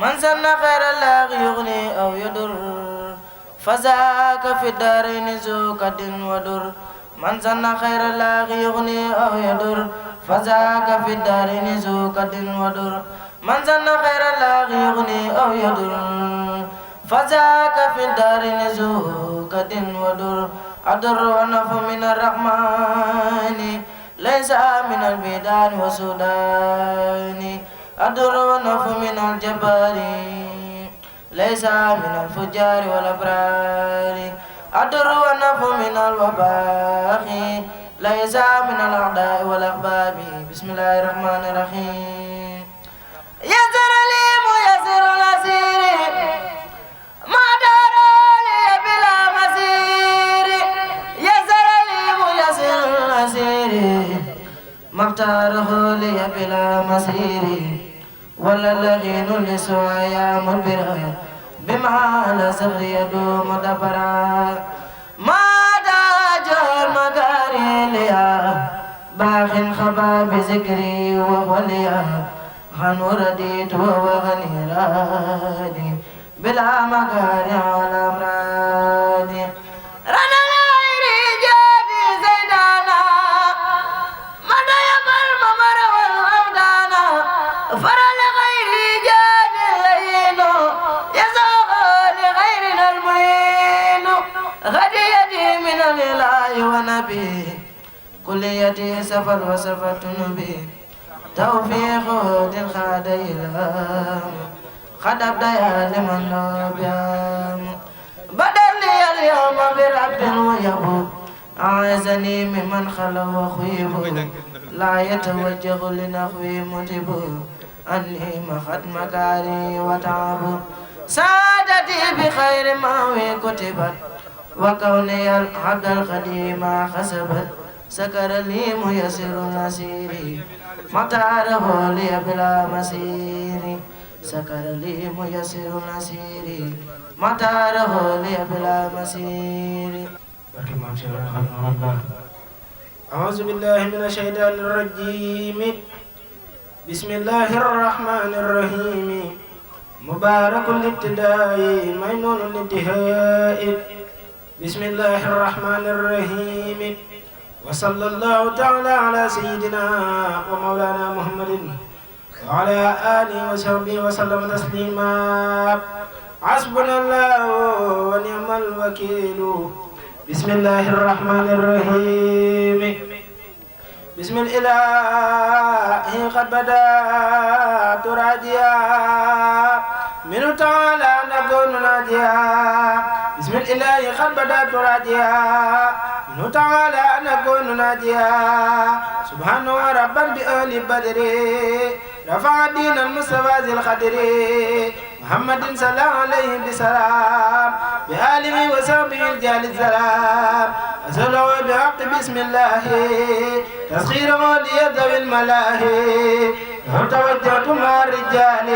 من سن خير الله يغني أو يضر فذاك في الدارين ذو كد ودر من سن خير الله يغني أو يضر فذاك في الدارين ذو كد ودر من سن خير الله يغني أو يضر فذاك في الدارين ذو كد ودر الضر والنفع من الرحمن ليس من البيدان والسودان الضر والنفع من الجبار ليس من الفجار والأبرار الضر والنفع من الوباء ليس من الأعداء والأحباب بسم الله الرحمن الرحيم يسر لي ميسر الأسير ما دار لي بلا مسير يسر لي ميسر الأسير ما اختاره لي بلا مسير ولا اللغين لسوايا مدبرا بما على صغر يدوم دبرا ما داجر مغاري ليا باخ خبا بذكري ووليا خن رديت وغني رادي بلا مغاري ولا مرادي ونبي كليتي سفر وسفرت نبي توفيق دين خاد إلهام خد أبدايا لمن نبيام بدل لي اليوم برب ويبو أعزني ممن خلو وخيب لا يتوجه لنخوي مجيب أني مخد مكاري وتعب سعادتي بخير ما كتبت وكوني العبد القديم خسبت سكر لي ميسر نسيري مطاره لي بلا مسيري سكر لي ميسر نسيري مطاره لي بلا مسيري أعوذ بالله من الشيطان الرجيم بسم الله الرحمن الرحيم مبارك الابتداء ميمون الانتهاء بسم الله الرحمن الرحيم وصلى الله تعالى على سيدنا ومولانا محمد وعلى آله وصحبه وسلم تسليما حسبنا الله ونعم الوكيل بسم الله الرحمن الرحيم بسم الإله قد بدا تراجيا من تعالى نكون ناجيا بسم الإله قد بدا تراجيا من تعالى نكون ناجيا سبحان ربا بأهل بدر رفع دين المصطفى ذي القدر محمد صلى عليه بسلام بآله وصحبه الجال السلام أسأله بحق بسم الله تسخيره ليذوي الملاهي توجهت مع الرجال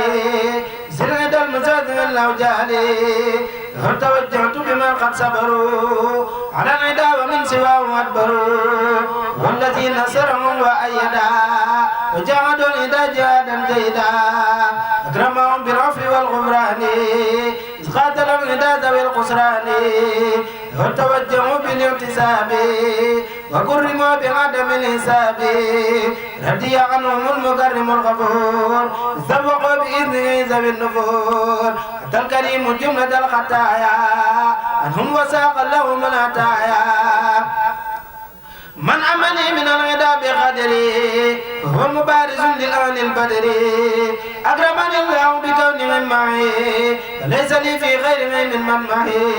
زند المساجد الأوجال توجهت بما قد صبروا على العدا ومن سواهم أدبروا والذي نصرهم وأيدا وجاهدوا العدا جهادا جيدا أكرمهم بالعفو والغفران إذ قاتلوا العدا ذوي القسران وتوجهوا بالاعتصام وكرموا بعدم الحساب رضي عنهم المكرم الغفور سبقوا بإذنه ذوي النفور أتى الكريم جملة الخطايا عنهم وساق لهم العطايا من أمني من الغدا بقدري فهو مبارز للآن البدري أكرمني الله بكون من معي فليس لي في غير من معي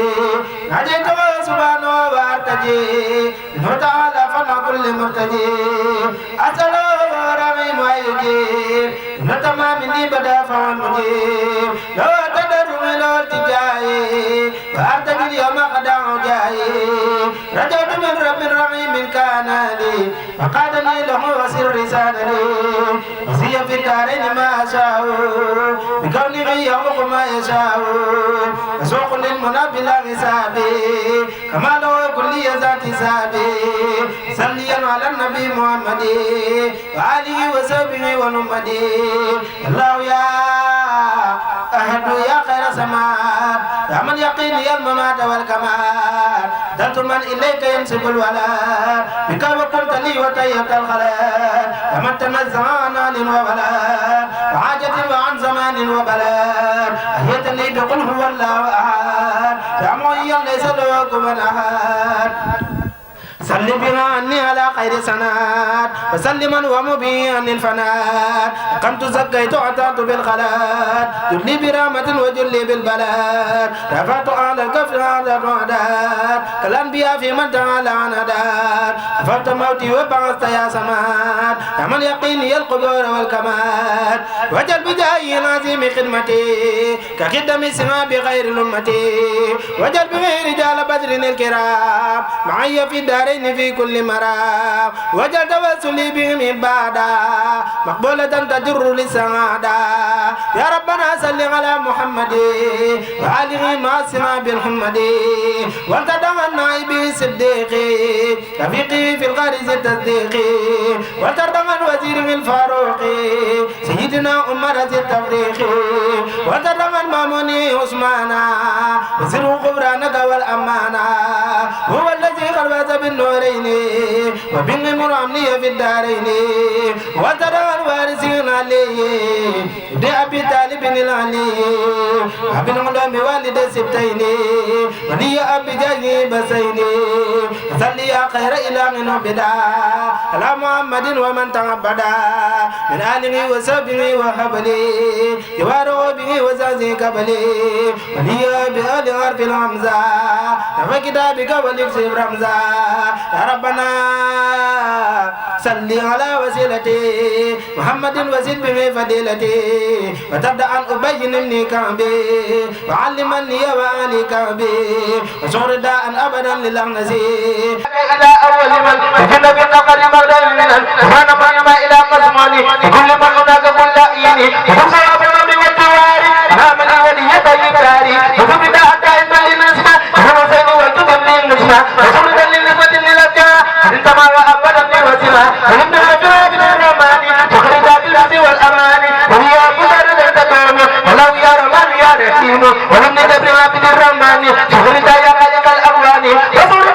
نجيته سبحانه وارتجي منه تعالى فنع كل مرتجي أسأله رغم ويجيب من تمامني بدا فهو المجيب لو تدر من التجاهي فأرتجي اليوم قدع جاهي رجوت من رب رحيم كان لي فقادني له وسر رسالني وزي في الدارين ما أشاء بكونه يخلق ما يشاء أسوق للمنى بلا حساب كما له كل ذات حسابي صليا على النبي محمد وآله وصحبه ونمدي الله يا أحد يا خير سماد يا من يقيني الممات والكمال دلت من إليك ينسب الولاد بك وكنت لي وطيبت الخلاد يا من تنزه عن آل وولاد وحاجة وعن زمان وبلاد أهيتني بقل هو الله أحد يا معين ليس له كفوا أحد سلم بها عني على خير سناد وسلما ومبيا للفناد قمت زكيت عطات بالخلاد جلي برحمة وجلي بالبلاد رفعت على الكفر على الرعداد كالأنبياء في من تعالى عن عداد أفرت موتي وبعثت يا سماد يا من يقيني القبور والكمال وجل بجاهي العظيم خدمتي كخدم السماء بغير الأمتي وجل بغير رجال بدر الكرام معي في الدارين في كل مرام وجل توسلي بهم بعدا مقبولة تجر للسعادة يا ربنا صل على محمد وآله مع السماء بالحمد وارتدى النائب الصديق رفيقي في الغارز التصديق وارتدى الوزير الفاروق سيدنا عمر التفريق وارتدى المامون عثمانا وزير غفرانك والأمانة هو الذي خلوت بالنورين وبن مرامني في الدارين وترى الوارثين عليه بأبي طالب العلي أبي الغلام والد السبتين ولي أبي جاي بسين صلي يا خير إله بدا على محمد ومن تعبدا من آله وصحبه وحبلي جواره به وزازي قبلي ولي بآل عرف الحمزة نفى كتابك ولكسب رمزة يا ربنا صل على وسيلتي محمد وزد به فضيلتي وتبدأ أن أبين مني كعبي وعلمني وآلي كعبي وشعر داء أبدا للأغنسي إلى أول من جن بالنقر مغدر من الفان ما إلى مزماني كل من هناك كل إيني وفصل بالنبي والجواري آمن ولي طيباري وفي داء دائما للنسمة وفصل والتدم للنسمة وصل للنسمة للأجاء انت ما أبدا بوسمة ومن الجواب للرمان تخرج بالعز والأمان وهي بشر للتكام ولو يا رمان يا رحيم ولم ندبر عبد الرحمن تخرج يا خالق الأبوان وصل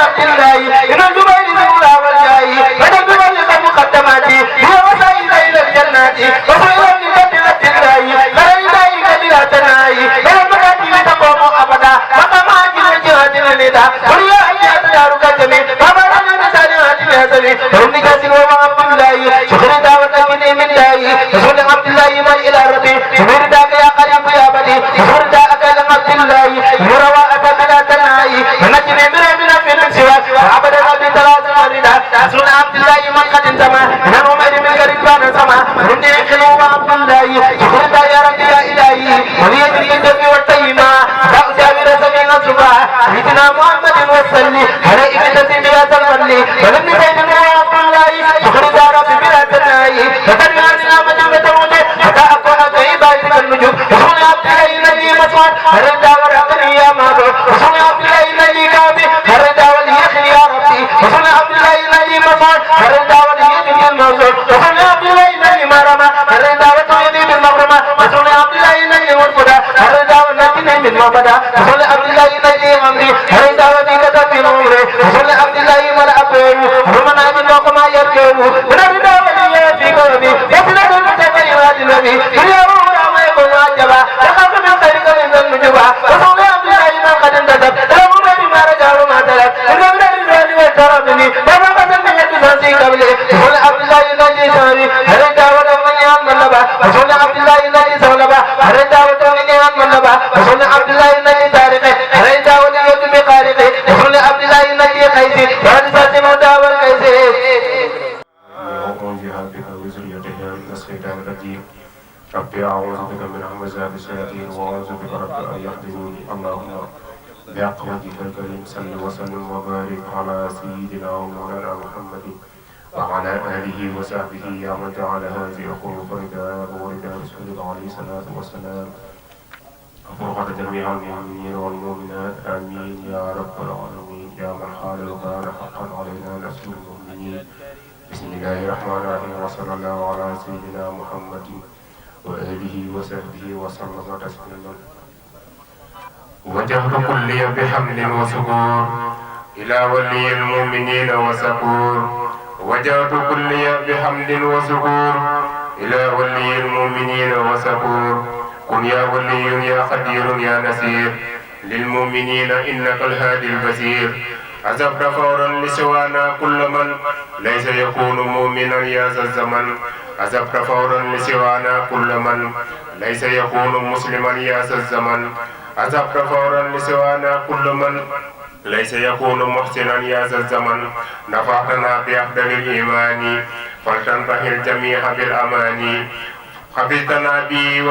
عبد الله إن الجبال ذولا والجاي فجل بملك المقدمات هي وسائل إلى الجنات وصل للجنة الراي لا إلهي كبيرة تناي لا المكاتب تقوم أبدا مقام عجل جهة الندى وليا أيها دارك جميل فما رجل سالمات بهزمي فرمني كاسل وما عبد الله شكر دعوة من الله رسول عبد الله من إلى ربي سمير داك يا قريب يا بدي سمير داك يا عبد الله مرواءك لا تناي فنجني من سواك وعبد ربي ثلاث مردا رسول عبد الله من قد انتمى من عمر من قريب بان سما فرمني خلو عبد الله شكر يا ربي يا إلهي وليجري الدم والطيما دعوة برسمين الصباح سيدنا محمد وصلي على ابنة بيات الملي ولم يزيد عبد الله شكر يا ربي بلا تناي فتري عننا مجمة وجه حتى أقوى غيبات النجوم رسول عبد الله الذي مسوان هرد ورقني يا مابو رسول عبد الله الذي كافي هرد وليخي يا ربي رسول عبد الله الذي مسوان هرد وليخي الموصول رسول عبد الله الذي مرمى هرد وتويدي بالمغرمى رسول عبد الله الذي ورفدا هرد ونجني من مبدا رسول عبد الله الذي أمري هرد وبكتا في نوري رسول عبد الله من أبوه رمنا من وقما يرجوه من الرد وليه في قلبي يسلك المتغيرات النبي فليروا ما يكون عجبا يخاف من خيرك من النجوبا رسول عبد الله من قد انتدب له بما رجع وما تلب إن من الرجال والترابني وما قتل من يتساسي قبلي رسول عبد الله الذي سامي هرد وتغني عن من لبا رسول عبد الله الذي سولبا هرد وتغني عن من لبا رسول عبد الله الذي تارقه هرد وتغني بقارقه رسول عبد الله الذي قيسي ورسالة موتا والقيسي ربي أعوذ بك من همزات الشياطين وأعوذ بك رب أن يحضرون. اللهم بحق وجهك الكريم صل وسلم وبارك على سيدنا ومولانا محمد وعلى آله وصحبه يا من جعل هذه القلوب رداء ورداء رسولك عليه الصلاة والسلام. فرقة جميع المؤمنين والمؤمنات آمين يا رب العالمين يا من حال وكان حقا علينا نصر المؤمنين. بسم الله الرحمن الرحيم وصلى الله على سيدنا محمد وآله وصحبه وسلم تسليما. وجهت كلي بحمل وسكور إلى ولي المؤمنين وسكور. وجهت كلي بحمل وسكور إلى ولي المؤمنين وسكور. كن يا ولي يا قدير يا نسير للمؤمنين إنك الهادي البصير. عزبت فورا لسوانا كل من ليس يكون مؤمنا يا ذا الزمن. عزبت فورا لسوانا كل من ليس يكون مسلما يا ذا الزمن. عزبت فورا لسوانا كل من ليس يكون محسنا يا ذا الزمن. نفعتنا بأفضل الإيمان فلتنتهي الجميع بالأمان. حفظتنا بي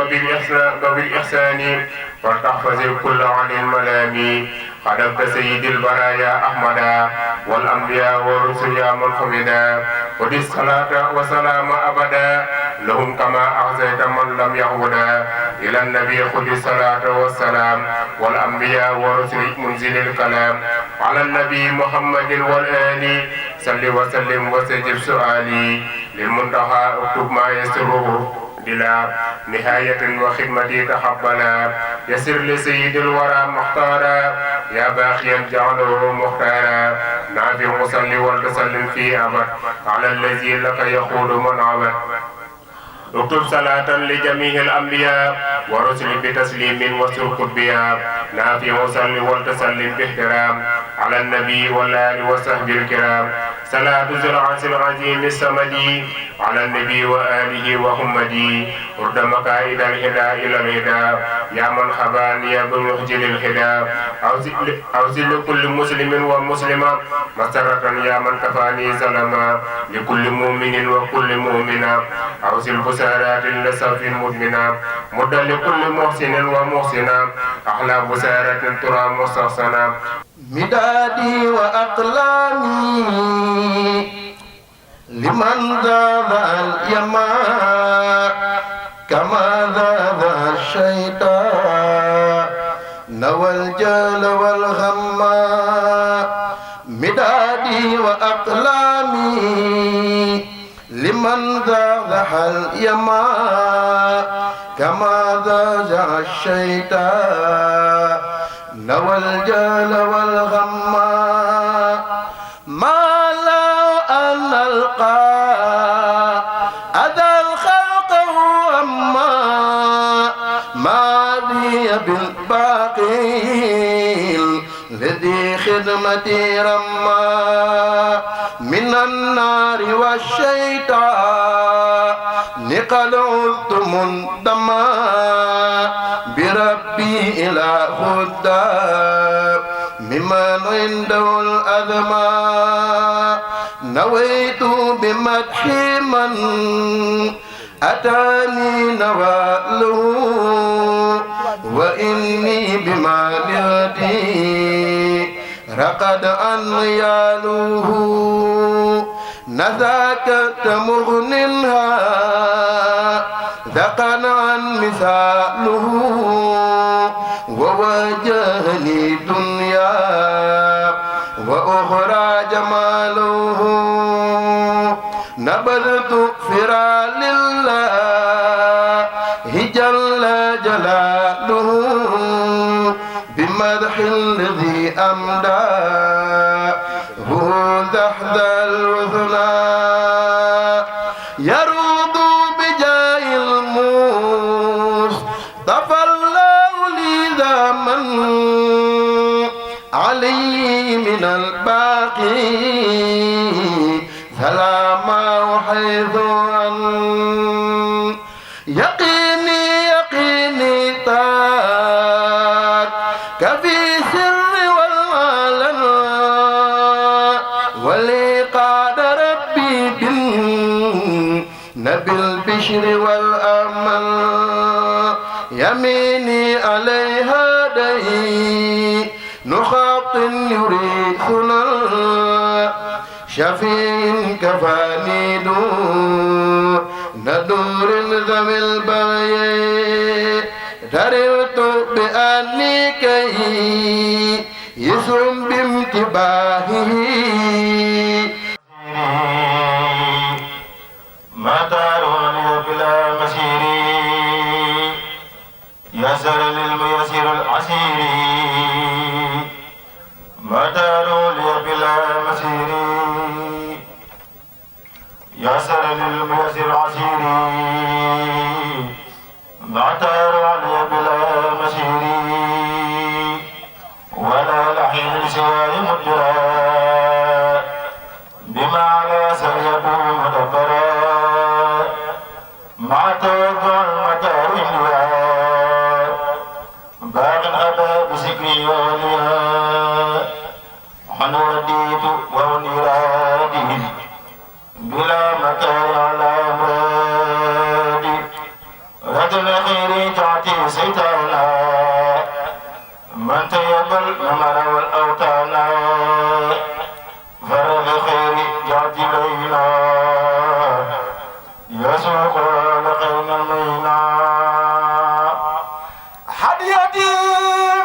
وبالإحسان فلتحفظ الكل عن الملام. خدمت سيد البرايا أحمدا والأنبياء والرسل يا من حمدا. خذ الصلاة والسلام أبدا لهم كما أعزيت من لم يعبدا. إلى النبي خذ الصلاة والسلام والأنبياء والرسل منزل الكلام. على النبي محمد والآل صل وسلم واستجب سؤالي. للمنتهى اكتب ما يسره بلا نهاية وخدمتي تحبلا. يسر لسيد الورى مختارا يا باقيا جعله مختارا. نافع وصلي وتسلم في أبد على الذي لك يقول من عبد. اكتب صلاة لجميع الأنبياء ورسل بتسليم وسر قطبيا. نافع وصلي وتسلم باحترام على النبي والآل وصحبه الكرام. صلاة ذو العرش العظيم الصمدي على النبي وآله وحمدي. ارد مكائد الهدى إلى الهدى يا من خباني بمخجل الهدى. أوزل لكل مسلم ومسلمة مسرة يا من كفاني سلما. لكل مؤمن وكل مؤمنة أوزل بسارات لسف مدمنة. مد لكل محسن ومحسنة أحلى بسارة ترى مستحسنة. مدادي وأقلامي لمن ذاب اليماء كما ذاب الشيطان نوى الجل والغماء. مدادي وأقلامي لمن ذاب اليماء كما ذاب الشيطان نوى الجل والغماء. ما لو أن نلقى أذى الخلق وأما ما بي بالباقي الذي خدمتي رمى. من النار والشيطان قد عدت منتمى بربي إلى خدام ممن عنده الأذمى. نويت بمدح من أتاني نواله وإني بماليتي رقد أنياله. نذاك تمغنها ذقن عن مثاله ووجهني دنيا وأخرى جماله. نبذت فرا لله جل جلاله بمدح الذي أمدى تحت الوثنى. يروض بجاه المصطفى الله لي ذا من علي من الباقي سلاما وحيث أن يقيني تاك كفي سر والعلن ولي قاد ربي بالنبي البشر والأمل. يميني عليها دين نخاط يريثنا شفيع كفاني دون ندور ذوي البغي دررت بأني كي يسرم بامتباهه ما داروني بلا مسير يسر للميسر العسير ما داروني بلا مسير يسر للميسر العسير ما داروني بلا مسير ولا لحين سواي مدرا بما على سيكون مدبرا مع توقع المكارم باغ الأبى بسكري وليا عن وديت ونرادي بلا مكان على مرادي رجل خيري تعطي سيطانا من تيبل ممر والأوطانا فرد خير جعت لينا يسوق لقينا المينا حديتي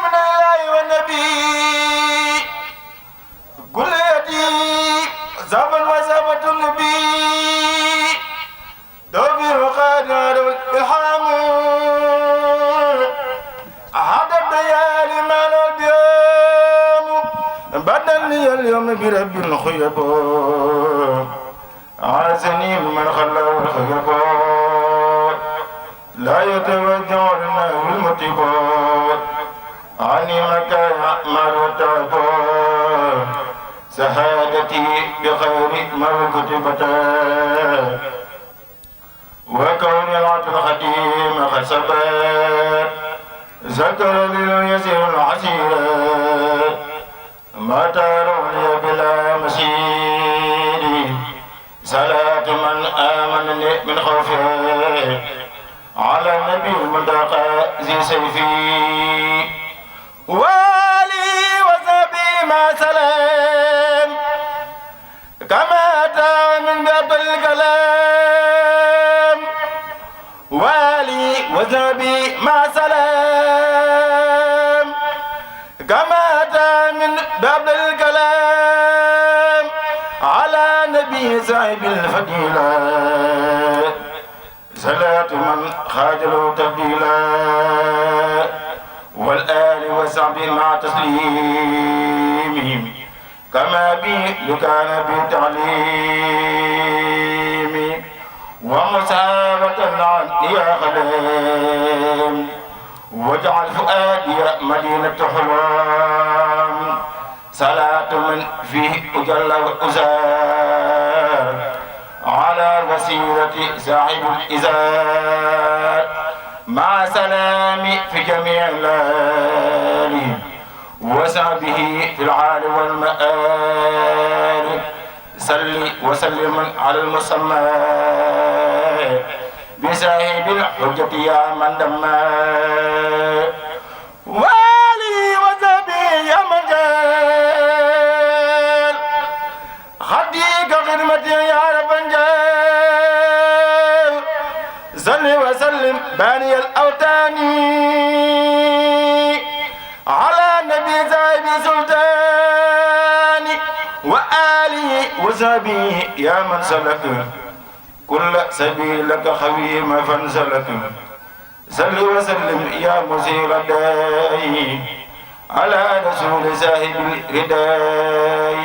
من الله والنبي كل يدي زمن وزمة النبي دوبي وقادر الحرام هذا الليالي مال البيوم بدل لي اليوم برب الخيب عازني من خلى والخيب لا يتوجه لنا المتيب عني مكان أعمال والتعب سهادتي بخير ما كتبت وكون العبد الخديم خسبت ذكر لليسير العسير ما تروني بلا مسير صلاة من آمن من خوفه على النبي المنتقى ذي سيفي والي وصحبي مع سلام كما أتى من قبل الكلام والي وصحبي مع سلام كما أتى من قبل الكلام على نبي صاحب الفضيلة صلاة من خاجلوا تبديلا والآل وصحبه مع تسليمهم كما به كان بالتعليم ومسابة عن يا خليم واجعل فؤادي مدينة حلوان صلاة من فيه أجل وأزار على وسيلة صاحب الإزار مع سلام في جميع الليالي وصحبه في العال والمآل صل وسلم على المسمى بصاحب الحجة يا من دمى والي وصحبه يا من جال خديك خدمتي يا رب جال صل وسلم باني الأوتان على نبي زايد سلطان وآله وصحبه يا من سلك كل سبيلك خويم فانسلك صل وسلم يا مسير الداء على رسول صاحب الرداء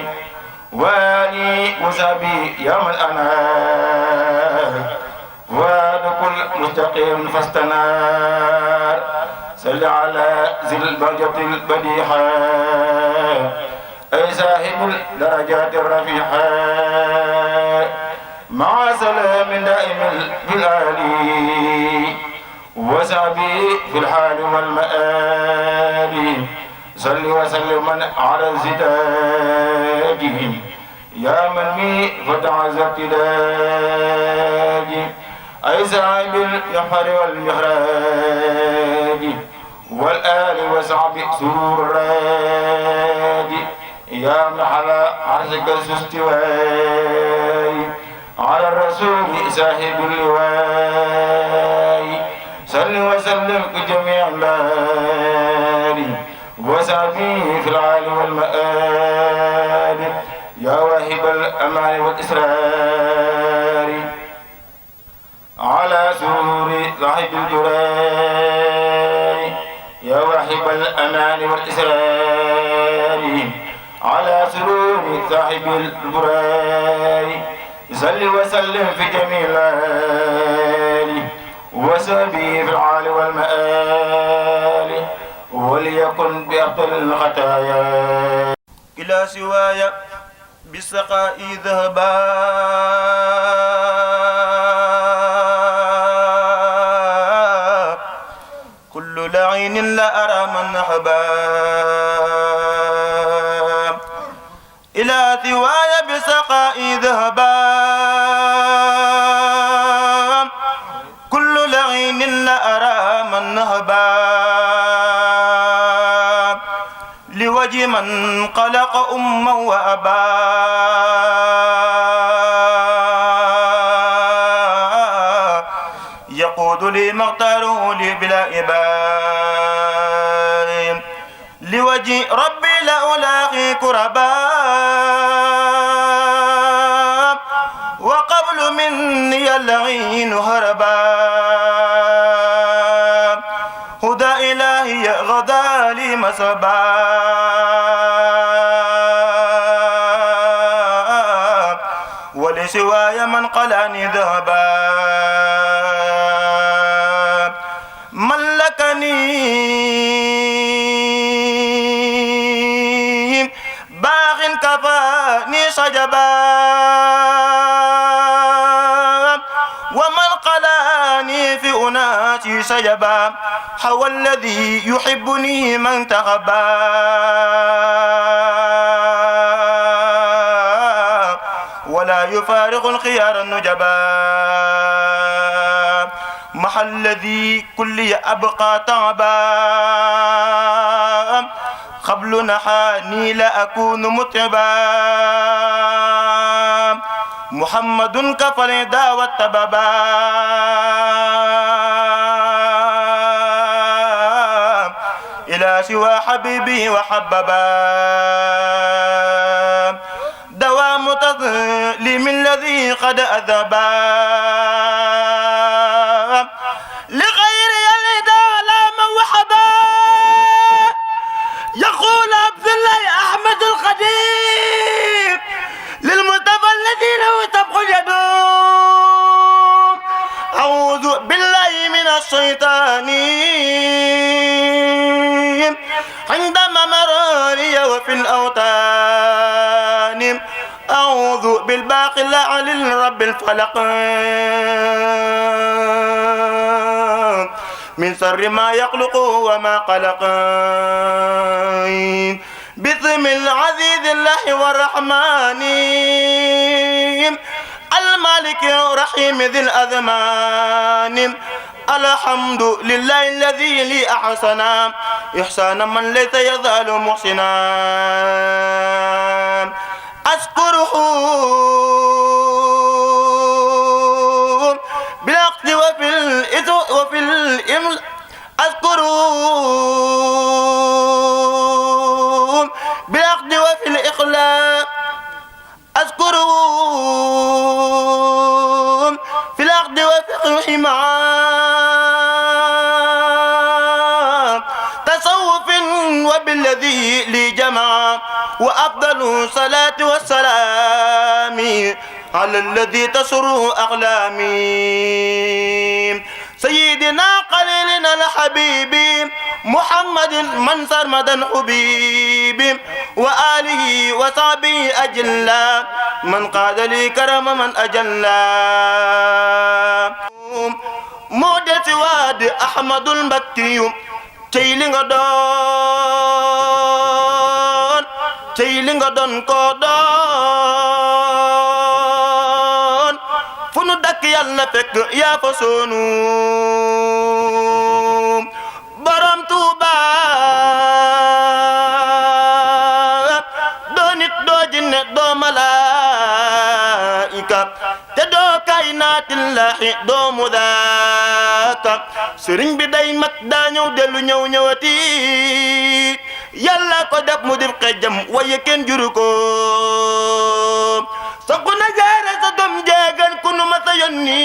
وآله وصحبه يا من أنار واد كل مستقيم فاستنار صل على ذي البهجة البديحة أي صاحب الدرجات الرفيعة مع سلام دائم بالآل وصحبه في الحال والمآل صل وسلم على الزداج يا من بي فتعز ابتداج أي صاحب الجحر والمحراج والآل وصحب سرور الراج يا محل عرشك استواي على الرسول صاحب اللواء صل وسلم بجميع الآل وصحبه في العال والمآل يا واهب الأمان والإسرار على سرور صاحب الجراي يا واهب الأمان والإسرار على سرور صاحب الجراي صل وسلم في جميع الآل وصحبه في العال والمآل وليكن بأفضل الخطايا إلى سواي بالسقاء ذهبا كل لعين لا أرى من نهبا إلى سواي بالسقاء ذهبا كل لعين لا أرى من نهبا لوجه من قلق أما وأبا يقود لي مختاره لي بلا إباء لوجه ربي لا ألاقي كربا وقبل مني اللعين هربا هدى إلهي غدا لي مسبا ولسواي من قلاني ذهبا ملكني باغ كفاني سجبا ومن قلاني في أناسي سجبا هو الذي يحبني من تغبا ولا يفارق الخيار النجبا مع الذي كل أبقى تعبا قبل نحاني لا أكون متعبا محمد كفالدا والتبابا إلى سوى حبيبي وحببا دوام تظليم الذي قد أذبا لغير الهدى لا موحبا يقول عبد الله أحمد القديم للمصطفى الذي له سبق اليدوم أعوذ بالله من الشيطان عندما مراري وفي الأوطان أعوذ بالباقي الأعلى للرب الفلق من شر ما يخلق وما قلق باسم العزيز الله والرحمن المالك الرحيم ذي الأزمان الحمد لله الذي لي أحسنا إحسانا من ليس يزال محسنا أشكره بالعقد وفي الإمل أشكره بالعقد وفي الإخلاق أشكره في العقد وفي معاه تصوف وبالذي لي جمع وأفضل صلاة والسلام على الذي تسره أقلامي سيدنا قليلنا الحبيب محمد من سرمدا حبيب وآله وصحبه أجلا من قاد لي كرم من أجلا مودة واد أحمد المكي تيلين دون تيلين دون كودون فنو دك nekk yàlla fekk yaa fa soonu borom Tuuba doo nit doo jinne doo malaika te doo kaynatillahi doo mudaaka sëriñ bi day mat daa ñëw dellu ñëwati yàlla ko def mu def xejjam waaye kenn juru ko soxna Jaara sa doom jeegan ku nu ma sa yónni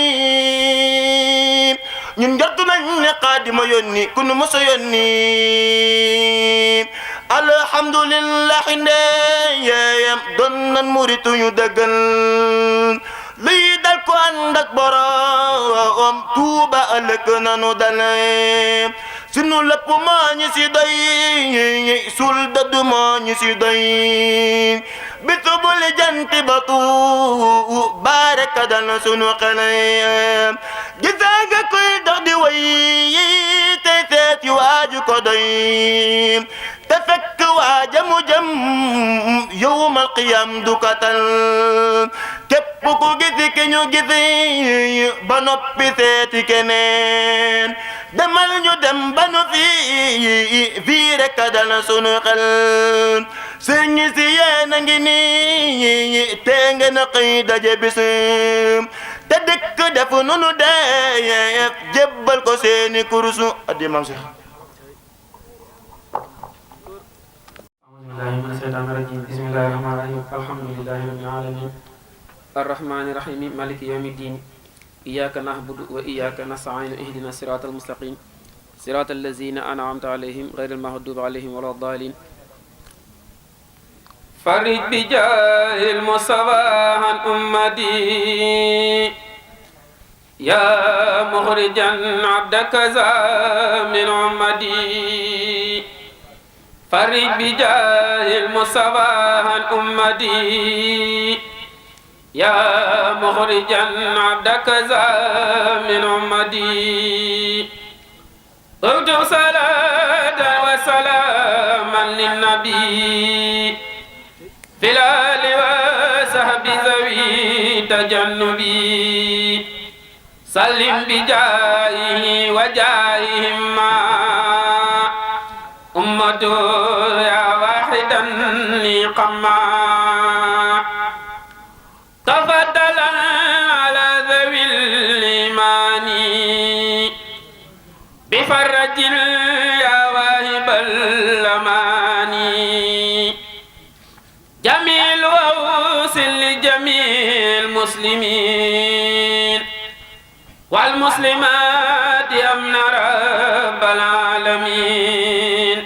ñun njortu nañ ne Xaadima yónni ku nu ma sa yónni alhamdulillahi ndeeyam doon nan muritu ñu dëggal luy dal ko ànd ak borom Tuuba ëllëg nanu dale sunu lépp moo ñu si doy sul dëddu moo ñu si doy bisu bu li janti ba Tuuba rek dal sunu xale gisee nga koy dox di way te seeti waaju ko doy te fekk waaja mu jëm yawmal qiyam du ko tal képp ku gisi ki ñu gisi ba noppi seeti keneen demal ñu dem ba nu fii rek dal sunu xel sëñ si yéen a ngi nii te ngeen a xëy daje bis te dëkk def nunu dee jébbal ko seeni kursu addi maam Cheikh من الشيطان الرجيم بسم الله الرحمن الرحيم الحمد لله رب العالمين الرحمن الرحيم مالك يوم الدين إياك نعبد وإياك نستعين اهدنا الصراط المستقيم صراط الذين أنعمت عليهم غير المغضوب عليهم ولا الضالين فرج بجاه المصطفى عن أمتي يا مخرجا عبدك ذا من أمتي فرج بجاه المصطفى عن أمتي يا مخرجا عبدك ذا من أمتي اكتب صلاة وسلاما للنبي في الآل وصحب ذوي تجنبي سلم بجاهه وجاههم ما أمته يا واحدا لقما تفضلا على ذوي الإيمان بفرج يا واهب الأمان جميل وأوصل لجميع المسلمين والمسلمات أمن رب العالمين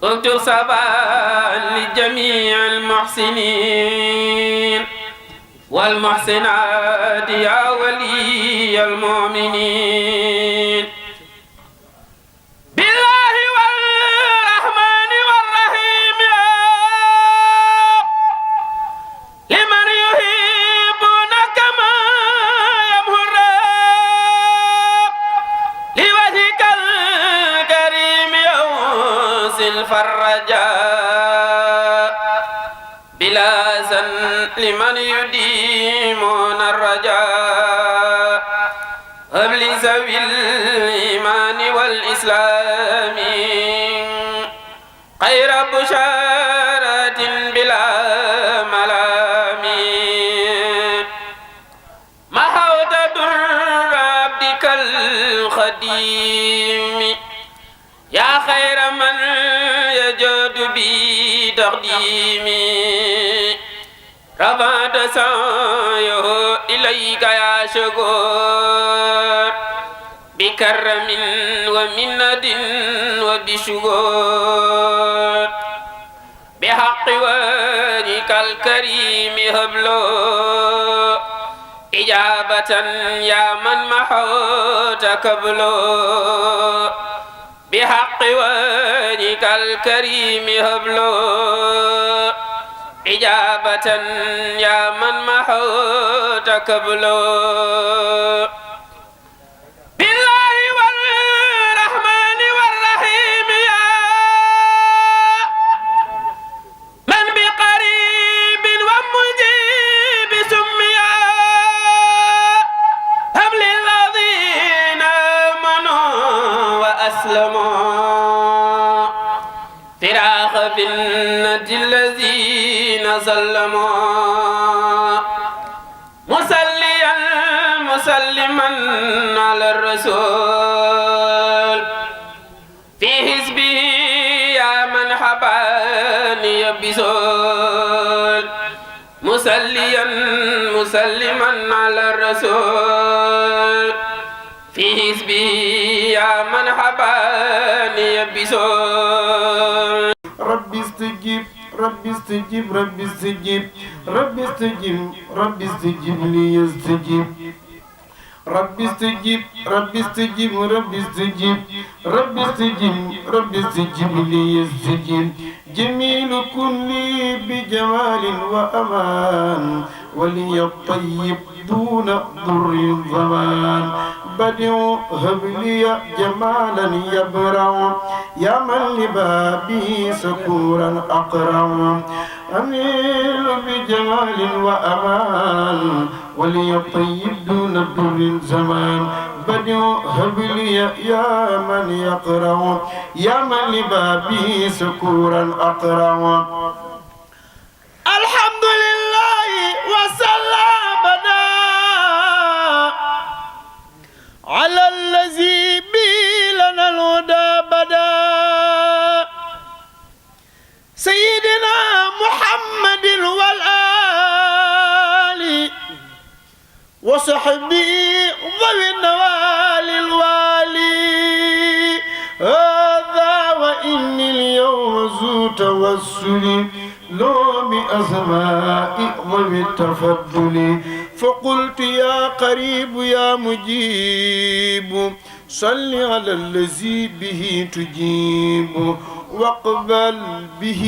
اكتب صباحا لجميع المحسنين والمحسنات يا ولي المؤمنين بالله والرحمن والرحيم لمن يحبونك ما يمهر لوجهك الكريم يوصل الفرجاء بلا زن لمن يديمون الرجاء قبل ذوي الإيمان والإسلام خير بشارة بلا ملام محوت در عبدك الخديم يا خير من يجود بتقديمي رفعت سعيه إليك يا شكور بكرم ومنة وبشكور بحق وجهك الكريم هبلو إجابة يا من محوت قبلو بحق وجهك الكريم هبلو إجابة يا من محوت قبلو بالله والرحمن والرحيم يا من بقريب ومجيب سميا الأئمة الذين سلموا مسليا مسلما على الرسول في حزبه يا من حباني بسول مسليا مسلما على الرسول في حزبه يا من حباني بسول ربي استجب ربي استجب ربي استجب ربي استجب ربي استجب لي استجب ربي استجب ربي استجب ربي استجب ربي استجب ربي استجب لي استجب جميل كلي بجمال وأمان ولي الطيب دون ضر الزمان بدع هب لي جمالا يبرع يا من لبابي سكورا أقرع أميل بجمال وأمان ولي الطيب دون ضر الزمان بدع هب لي يا من يقرع يا من لبابي سكورا أقرع الحمد لله وصلى بنا على الذي به لنا الهدى بدا سيدنا محمد والآل وصحبه ذوي النوال الوالي هذا وإني اليوم ذو توسل لو بأسماء ذوي التفضل فقلت يا قريب يا مجيب صل على الذي به تجيب واقبل به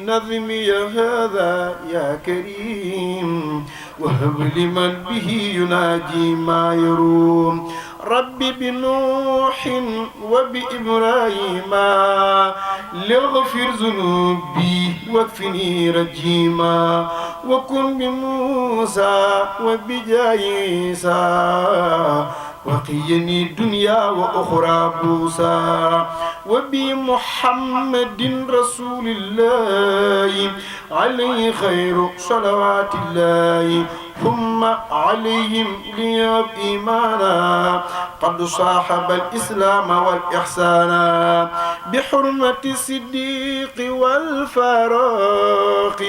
نظمي هذا يا كريم وهب لمن به يناجي ما يروم ربي بنوح وبإبراهيم ليغفر ذنوبي واكفني رجيما وكن بموسى وبجعيسى وقيني دنيا وأخرى بوسى وبمحمد رسول الله عليه خير صلوات الله ثم عليهم ليب إيمانا قد صاحب الإسلام والإحسان بحرمة الصديق والفاروق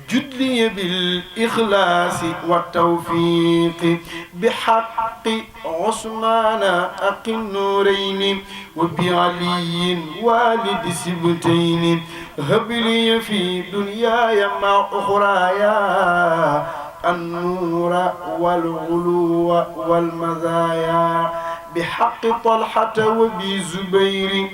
جد لي بالإخلاص والتوفيق بحق عثمان أقي النورين وبعلي والد سبتين هب لي في دنياي مع أخرايا النور والغلو والمزايا بحق طلحة وبزبير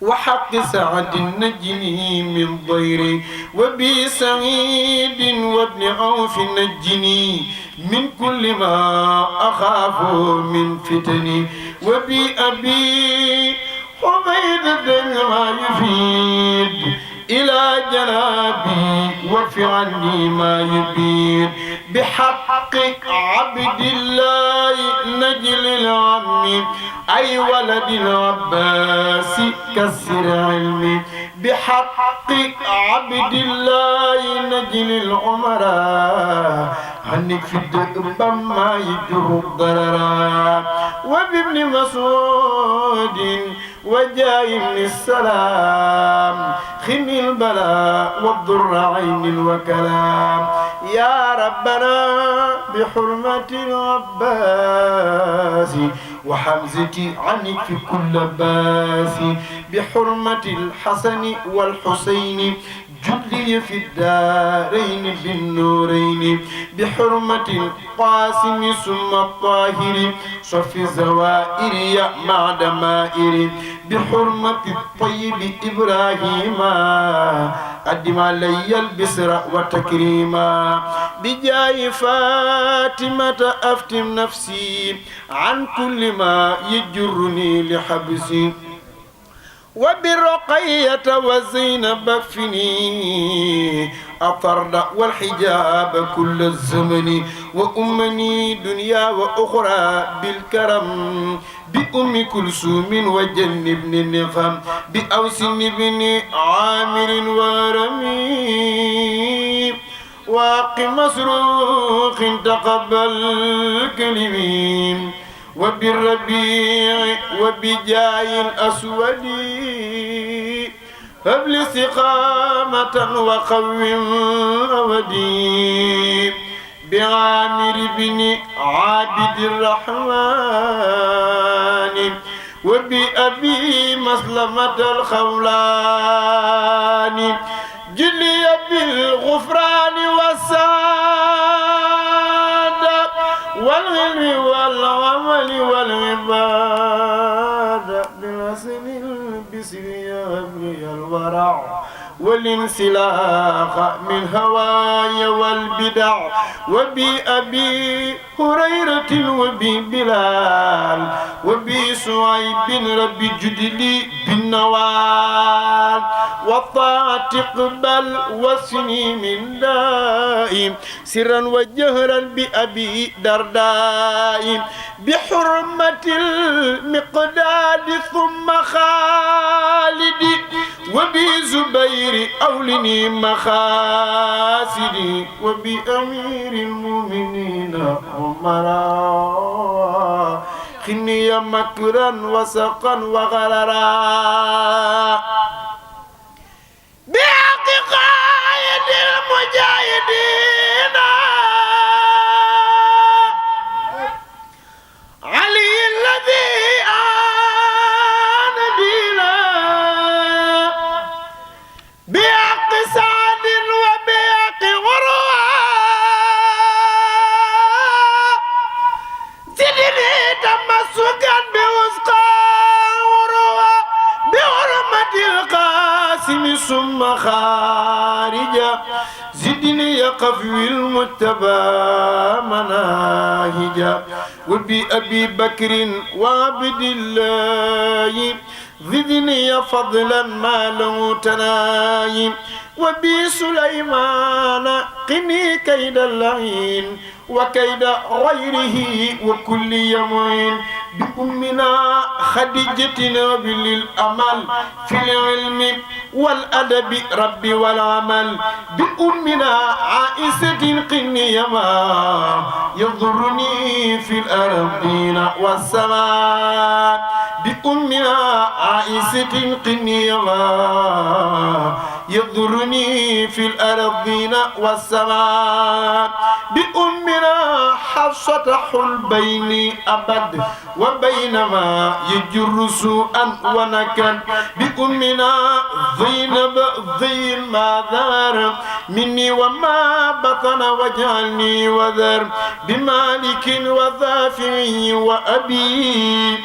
وحق سعد نجني من ضير وبي سعيد وابن عوف نجني من كل ما أخاف من فتني وبي أبي حميد ما يفيد إلى جنابي وفي عني ما يبين بحق عبد الله نجل العم أي ولد العباس كسر علمي بحق عبد الله نجل العمراء عنك في الدب ما يجر الضرر وبابن مسعود وجاي من السلام خن البلاء والضر عين وكلام يا ربنا بحرمة العباس وحمزتي عنك في كل باس بحرمة الحسن والحسين جلي في الدارين بالنورين بحرمة القاسم ثم الطاهر صف الزوائر يا مع دمائر بحرمة الطيب إبراهيم قدم علي البسر وتكريما بجاي فاطمة أفتم نفسي عن كل ما يجرني لحبسي وبرقية وزينب اكفني الطرد والحجاب كل الزمن وأمني دنيا وأخرى بالكرم بأم كلثوم وجنبني النقم بأوس بن عامر ورمي واقي مسروق تقبل كلمين وبالربيع وبجاي الأسود هب لي استقامة وقوم أودي بعامر بن عابد الرحمن وبأبي مسلمة الخولاني جلي بالغفران والسعادة والعلم والعمل والعبادة بالحسن البسر يا ابني الورع والانسلاخ من هواي والبدع وبأبي هريرة وببلال وبسعيب ربي جدلي بالنوال والطاعة تقبل وسني من دائم سرا وجهرا بأبي درداء بحرمة المقداد ثم خالد وبزبير أولني مخاسدي وبأمير المؤمنين عمرا خني مكرا وسقا وغررا بحق قائد المجاهدين علي الذي آن دينا بحق سعد وبحق غروة زدني تمسكا بوسقى غروة بحرمة القاسم ثم خارجا زدني قفوي المتبى مناهجا وبأبي بكر وعبد الله زدني فضلا ما له تنايم وبسليمان قني كيد اللعين وكيد غيره وكل يمين بأمنا خديجة بالأمل في العلم والأدب ربي والعمل بأمنا عائشة قني ما يضرني في الأرضين والسماء بأمنا عائشة قني ما يضرني في الأرضين والسماء بأمنا حفصة حلبين أبد وبينما يجر سوءا ونكد بأمنا زينب زين ما ذار مني وما بطن وجعلني وذر بمالك وذافعي وأبي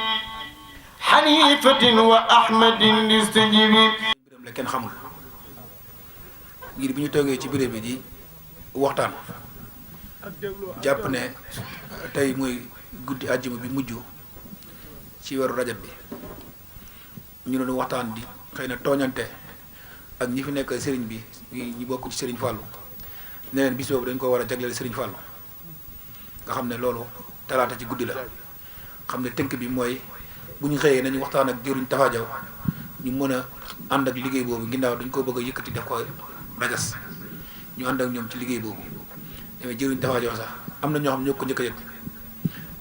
حنيفة وأحمد للسجن kenn xamul ngir bi ñu toogee ci bureau bi di waxtaan jàpp ne tey mooy guddi àjjuma bi mujj ci weeru rajab bi ñu doon waxtaan di xëy na tooñante ak ñi fi nekk sëriñ bi ñi bokk ci sëriñ Fallou ne leen bis boobu dañ ko war a jagleel sëriñ Fallou nga xam ne loolu talaata ci guddi la xam ne tënk bi mooy bu ñu xëyee nañu waxtaan ak jëruñ Tafa Jaw ñu mën a ànd ak liggéey boobu ginnaaw dañ ko bëgg a yëkkati def ko rajas ñu ànd ak ñoom ci liggéey boobu demee jëruñ Tafa Jaw sax am na ñoo xam ñoo ko njëkk a yëg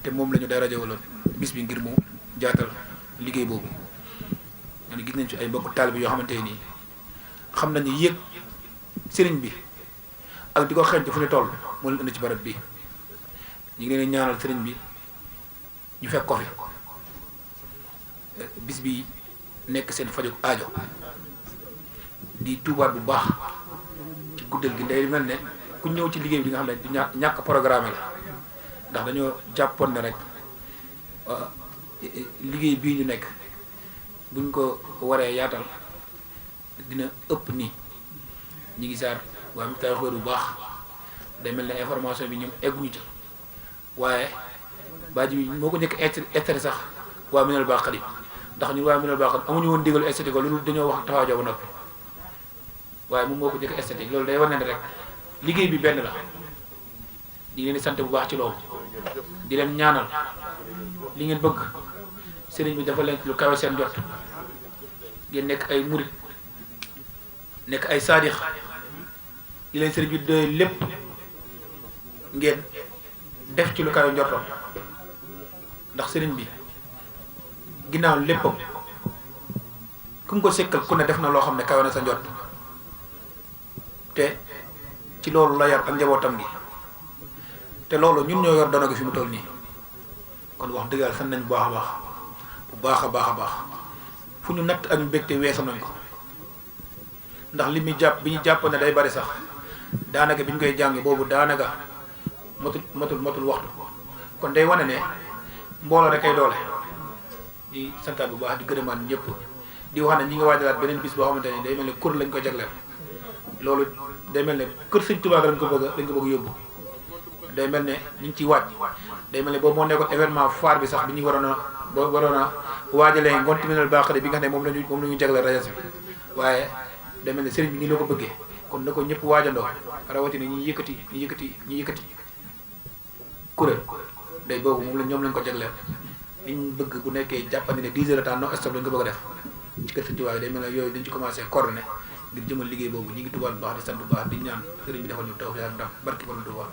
te moom la ñu day rajowaloon bis bi ngir mu jaatal liggéey boobu ñoo gis nañ ci ay mbokk taalibe yoo xamante nii xam nañu yëg sëriñ bi ak di ko xeeñ fu ñu toll moo leen indi ci barab bi ñu ngi leen ñaanal sëriñ bi ñu fekk ko fi bis bi nekk seen faju aajo di tuubaat bu baax ci guddal gi day mel ne ku ñëw ci liggéey bi nga xam ne du ñàkk programme la ndax dañoo jàppoon ne rek liggéey bii ñu nekk buñ ko waree yaatal dina ëpp nii ñi ngi saar waa mi tay xóor bu baax day mel ne information bi ñoom egguñu ci waaye baaji bi moo ko njëkk estati sax waa Minal Baqi ndax ñun waa Minal Baqi amuñu woon digalu estati ko loolu dañoo wax Tafa Jaw ba noppi waaye moom moo ko njëkk esthétique loolu day wane ne rek liggéey bi benn la di leen di sant bu baax ci loolu di leen ñaanal li ngeen bëgg sëriñ bi dafa leen lu kawe seen jot ngeen nekk ay murit nekk ay saadix li leen sëriñ bi doy lépp ngeen def ci lu kawe njortoon ndax sëriñ bi ginnaaw léppam ku mu ko sekkal ku ne def na loo xam ne kawe na sa njort te ci loolu la yar ak njabootam gi te loolu ñun ñoo yor dono gi fi mu toll nii kon wax dëgg yàlla sant nañ bu baax a baax fu ñu natt ak mbégte weesu nañ ko ndax li muy jàpp bi ñu jàpp ne day bari sax daanaka bi ñu koy jàng boobu daanaka matul waxtu kon day wane ne mbooloo rek ay doole di santaat bu baax di gërëmaat ñëpp di wax ne ñi ngi waajalaat beneen bis boo xamante ni day mel ne kur lañ ko jagleel loolu day mel ne kër Sëñ Tuubaa lañ ko bëgg yóbbu day mel ne ñu ngi ciy waaj day mel ne boobu moo nekkoon événement phare bi sax bi ñu waroon a waajalee ngonti minal baaxare bi nga xam ne moom la ñu jagleel rajas bi waaye day mel ne sëriñ bi nii la ko bëggee kon na ko ñëpp waajandoo rawatina ñi yëkkati kuréel day boobu ñoom lañ ko jagleel niñ bëgg bu nekkee jàppandi ne 10 heures de temps non stop lañ ko bëgg a def ci kër Sëñ Tuubaa day mel ne yooyu dañ ci commencé coordonné ngir jëmal liggéey boobu ñi ngi tubaat bu baax di sant bu baax di ñaan sëriñ bi defal ñu tawfeex ak ndam barki borom Tuubaa